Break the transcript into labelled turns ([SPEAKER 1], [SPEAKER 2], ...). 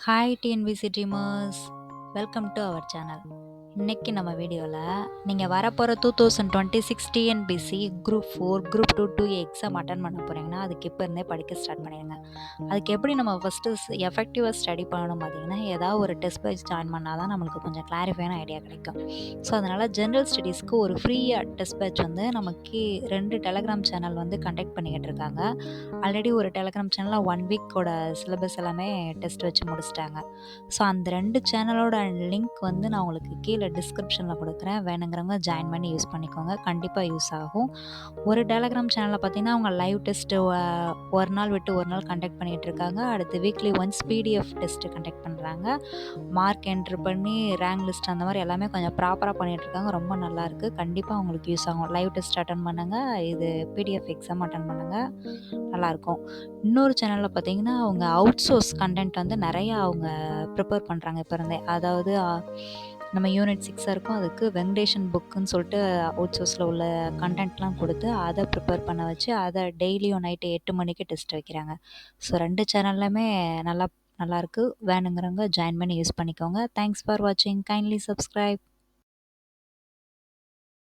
[SPEAKER 1] Hi TNPSC dreamers, welcome to our channel. இன்னைக்கு நம்ம வீடியோவில் நீங்கள் வரப்போகிற 2026 TNPSC group 4 group 2 exam attend பண்ண போகிறீங்கன்னா அதுக்கு இப்போ இருந்தே படிக்க ஸ்டார்ட் பண்ணிடுங்க. அதுக்கு எப்படி நம்ம ஃபஸ்ட்டு எஃபெக்டிவாக ஸ்டடி பண்ணணும் பார்த்தீங்கன்னா, ஏதாவது ஒரு டெஸ்ட் பேட்ச் ஜாயின் பண்ணால் தான் நம்மளுக்கு கொஞ்சம் கிளாரிஃபையான ஐடியா கிடைக்கும். ஸோ அதனால் ஜென்ரல் ஸ்டடீஸ்க்கு ஒரு ஃப்ரீயாக டெஸ்ட் பேட்ச் வந்து நமக்கு 2 டெலகிராம் சேனல் வந்து கண்டக்ட் பண்ணிக்கிட்டு இருக்காங்க. ஆல்ரெடி ஒரு டெலகிராம் சேனலில் 1 வீக்கோட சிலபஸ் எல்லாமே டெஸ்ட் வச்சு முடிச்சிட்டாங்க. ஸோ அந்த 2 சேனலோட லிங்க் வந்து நான் உங்களுக்கு கீழே டிஸ்கிரிப்ஷனில் கொடுக்குறேன். வேணுங்கிறவங்க ஜாயின் பண்ணி யூஸ் பண்ணிக்கோங்க, கண்டிப்பாக யூஸ் ஆகும். ஒரு டெலகிராம் சேனலில் பார்த்தீங்கன்னா அவங்க லைவ் டெஸ்ட்டு ஒரு நாள் விட்டு ஒரு நாள் கண்டக்ட் பண்ணிகிட்டு இருக்காங்க. அடுத்து weekly once PDF test conduct பண்ணுறாங்க. மார்க் என்ட்ரு பண்ணி ரேங்க் லிஸ்ட் அந்த மாதிரி எல்லாமே கொஞ்சம் ப்ராப்பராக பண்ணிகிட்ருக்காங்க. ரொம்ப நல்லாயிருக்கு, கண்டிப்பாக உங்களுக்கு யூஸ் ஆகும். லைவ் டெஸ்ட் அட்டன் பண்ணுங்கள், இது பிடிஎஃப் எக்ஸாம் அட்டன் பண்ணுங்கள், நல்லாயிருக்கும். இன்னொரு சேனலில் பார்த்தீங்கன்னா அவங்க அவுட் சோர்ஸ் கண்டென்ட் வந்து நிறையா அவங்க ப்ரிப்பேர் பண்ணுறாங்க இப்போ இருந்தே. அதாவது நம்ம யூனிட் 6 இருக்கும், அதுக்கு வெங்கடேஷன் புக்குன்னு சொல்லிட்டு அவுட் சோர்ஸில் உள்ள கண்டென்ட்லாம் கொடுத்து அதை ப்ரிப்பேர் பண்ண வச்சு அதை டெய்லியும் நைட்டு 8 மணிக்கு டெஸ்ட் வைக்கிறாங்க. ஸோ 2 சேனல்லையுமே நல்லாயிருக்கு. வேணுங்கிறவங்க ஜாயின் பண்ணி யூஸ் பண்ணிக்கோங்க. தேங்க்ஸ் ஃபார் வாட்சிங். Kindly subscribe.